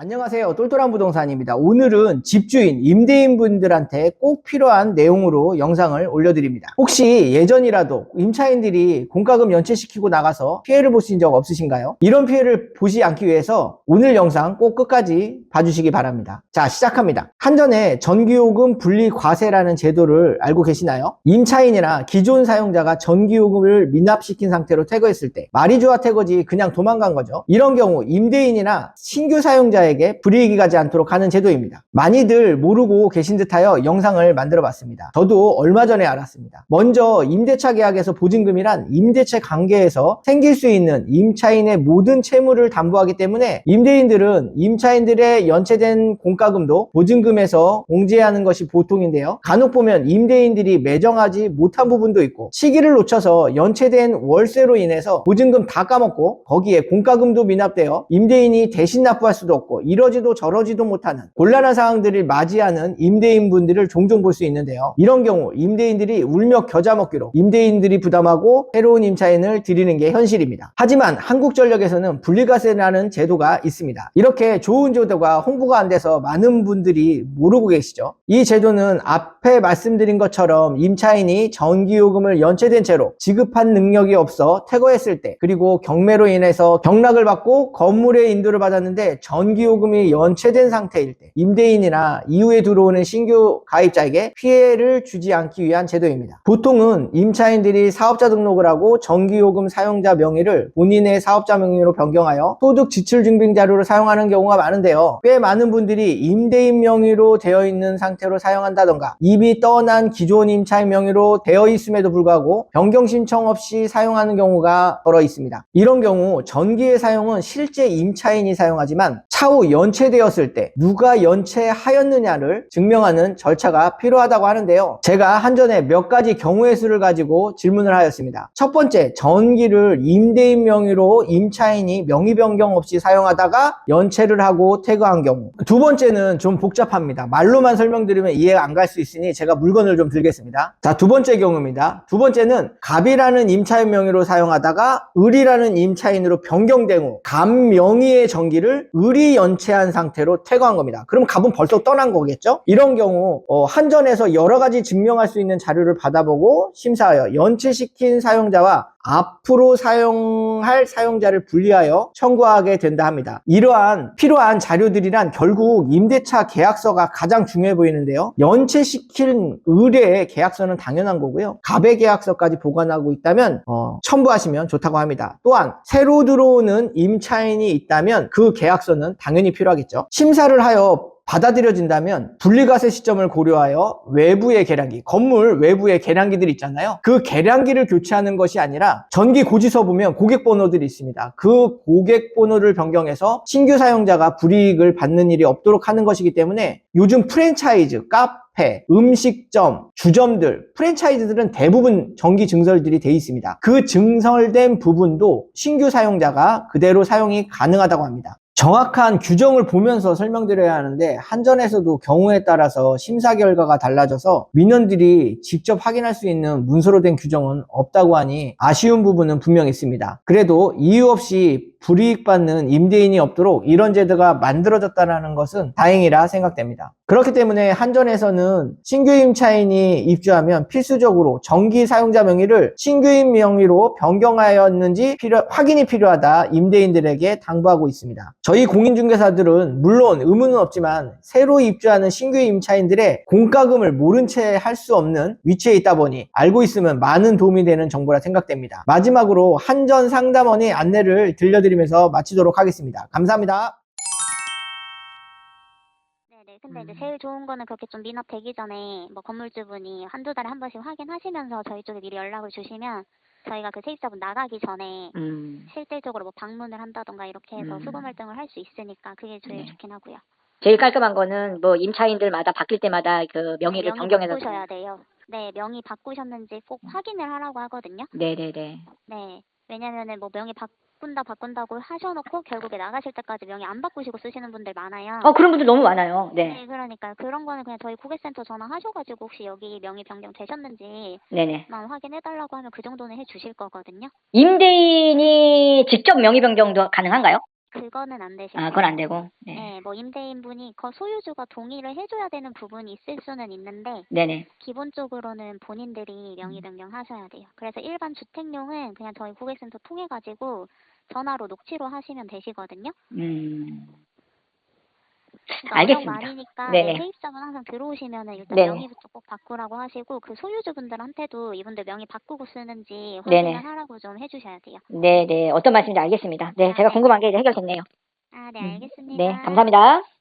안녕하세요. 똘똘한 부동산입니다. 오늘은 집주인, 임대인분들한테 꼭 필요한 내용으로 영상을 올려드립니다. 혹시 예전이라도 임차인들이 공과금 연체시키고 나가서 피해를 보신 적 없으신가요? 이런 피해를 보지 않기 위해서 오늘 영상 꼭 끝까지 봐주시기 바랍니다. 자, 시작합니다. 한전에 전기요금 분리과세라는 제도를 알고 계시나요? 임차인이나 기존 사용자가 전기요금을 미납시킨 상태로 퇴거했을 때 말이 좋아 퇴거지 그냥 도망간 거죠. 이런 경우 임대인이나 신규 사용자에게 불이익이 가지 않도록 하는 제도입니다. 많이들 모르고 계신 듯하여 영상을 만들어 봤습니다. 저도 얼마 전에 알았습니다. 먼저 임대차 계약에서 보증금이란 임대차 관계에서 생길 수 있는 임차인의 모든 채무를 담보하기 때문에 임대인들은 임차인들의 연체된 공과금도 보증금에서 공제하는 것이 보통인데요. 간혹 보면 임대인들이 매정하지 못한 부분도 있고 시기를 놓쳐서 연체된 월세로 인해서 보증금 다 까먹고 거기에 공과금도 미납되어 임대인이 대신 납부할 수도 없고 이러지도 저러지도 못하는 곤란한 상황들을 맞이하는 임대인분들을 종종 볼 수 있는데요. 이런 경우 임대인들이 울며 겨자 먹기로 임대인들이 부담하고 새로운 임차인을 들이는 게 현실입니다. 하지만 한국전력에서는 분리과세라는 제도가 있습니다. 이렇게 좋은 제도가 홍보가 안 돼서 많은 분들이 모르고 계시죠. 이 제도는 앞에 말씀드린 것처럼 임차인이 전기요금을 연체된 채로 지급한 능력이 없어 퇴거했을 때, 그리고 경매로 인해서 경락을 받고 건물에 인도를 받았는데 전기요금이 연체된 상태일 때 임대인이나 이후에 들어오는 신규 가입자에게 피해를 주지 않기 위한 제도입니다. 보통은 임차인들이 사업자 등록을 하고 전기요금 사용자 명의를 본인의 사업자 명의로 변경하여 소득 지출 증빙 자료로 사용하는 경우가 많은데요. 꽤 많은 분들이 임대인 명의로 되어 있는 상태로 사용한다던가 이미 떠난 기존 임차인 명의로 되어 있음에도 불구하고 변경 신청 없이 사용하는 경우가 벌어 있습니다. 이런 경우 전기의 사용은 실제 임차인이 사용하지만 차후 연체되었을 때 누가 연체하였느냐를 증명하는 절차가 필요하다고 하는데요. 제가 한전에 몇 가지 경우의 수를 가지고 질문을 하였습니다. 첫 번째, 전기를 임대인 명의로 임차인이 명의 변경 없이 사용하다가 연체를 하고 퇴거한 경우. 두 번째는 좀 복잡합니다. 말로만 설명드리면 이해가 안 갈 수 있으니 제가 물건을 좀 들겠습니다. 자, 두 번째 경우입니다. 두 번째는 갑이라는 임차인 명의로 사용하다가 을이라는 임차인으로 변경된 후 갑 명의의 전기를 을이 연체한 상태로 퇴거한 겁니다. 그럼 갑은 벌써 떠난 거겠죠? 이런 경우 한전에서 여러 가지 증명할 수 있는 자료를 받아보고 심사하여 연체시킨 사용자와 앞으로 사용할 사용자를 분리하여 청구하게 된다 합니다. 이러한 필요한 자료들이란 결국 임대차 계약서가 가장 중요해 보이는데요. 연체시킨 을의 계약서는 당연한 거고요. 갑의 계약서까지 보관하고 있다면 첨부하시면 좋다고 합니다. 또한 새로 들어오는 임차인이 있다면 그 계약서는 당연히 필요하겠죠. 심사를 하여 받아들여진다면 분리과세 시점을 고려하여 외부의 계량기, 건물 외부의 계량기들 있잖아요. 그 계량기를 교체하는 것이 아니라 전기 고지서 보면 고객번호들이 있습니다. 그 고객번호를 변경해서 신규 사용자가 불이익을 받는 일이 없도록 하는 것이기 때문에 요즘 프랜차이즈, 카페, 음식점, 주점들, 프랜차이즈들은 대부분 전기 증설들이 돼 있습니다. 그 증설된 부분도 신규 사용자가 그대로 사용이 가능하다고 합니다. 정확한 규정을 보면서 설명드려야 하는데 한전에서도 경우에 따라서 심사 결과가 달라져서 민원들이 직접 확인할 수 있는 문서로 된 규정은 없다고 하니 아쉬운 부분은 분명히 있습니다. 그래도 이유 없이 불이익 받는 임대인이 없도록 이런 제도가 만들어졌다는 것은 다행이라 생각됩니다. 그렇기 때문에 한전에서는 신규 임차인이 입주하면 필수적으로 전기 사용자 명의를 신규인 명의로 변경하였는지 확인이 필요하다 임대인들에게 당부하고 있습니다. 저희 공인중개사들은 물론 의무는 없지만 새로 입주하는 신규 임차인들의 공과금을 모른 채 할 수 없는 위치에 있다 보니 알고 있으면 많은 도움이 되는 정보라 생각됩니다. 마지막으로 한전 상담원의 안내를 들려드리면서 마치도록 하겠습니다. 감사합니다. 네네. 근데 이제 제일 좋은 거는 그렇게 좀 미납되기 전에 뭐 건물주분이 한두 달에 한 번씩 확인하시면서 저희 쪽에 미리 연락을 주시면 저희가 그 세입자분 나가기 전에 실질적으로 뭐 방문을 한다던가 이렇게 해서 수금 활동을 할 수 있으니까 그게 제일 좋긴 하고요. 제일 깔끔한 거는 뭐 임차인들마다 바뀔 때마다 그 명의를 명의 변경해서 바꾸셔야 돼요. 네, 명의 바꾸셨는지 꼭 확인을 하라고 하거든요. 네네네. 네, 왜냐면은 뭐 명의 바꾼다고 하셔놓고 결국에 나가실 때까지 명의 안 바꾸시고 쓰시는 분들 많아요. 그런 분들 너무 많아요. 네, 네. 그러니까 그런 거는 그냥 저희 고객센터 전화하셔가지고 혹시 여기 명의 변경 되셨는지만 네네. 확인해달라고 하면 그 정도는 해주실 거거든요. 임대인이 직접 명의 변경도 가능한가요? 그거는 안 되실 아, 그건 안 거예요. 되고. 네. 네, 뭐 임대인분이 소유주가 동의를 해줘야 되는 부분이 있을 수는 있는데 네네. 기본적으로는 본인들이 명의 변경하셔야 돼요. 그래서 일반 주택용은 그냥 저희 고객센터 통해 가지고 전화로 녹취로 하시면 되시거든요. 그러니까 어렵 알겠습니다. 많으니까 네네. 네, 세입자분 항상 들어오시면은 일단 네네. 명의부터 꼭 바꾸라고 하시고 그 소유주분들한테도 이분들 명의 바꾸고 쓰는지 네네. 확인을 하라고 좀 해주셔야 돼요. 네네. 어떤 말씀인지 알겠습니다. 네, 아, 제가 네. 궁금한 게 이제 해결됐네요. 아, 네, 네, 알겠습니다. 감사합니다.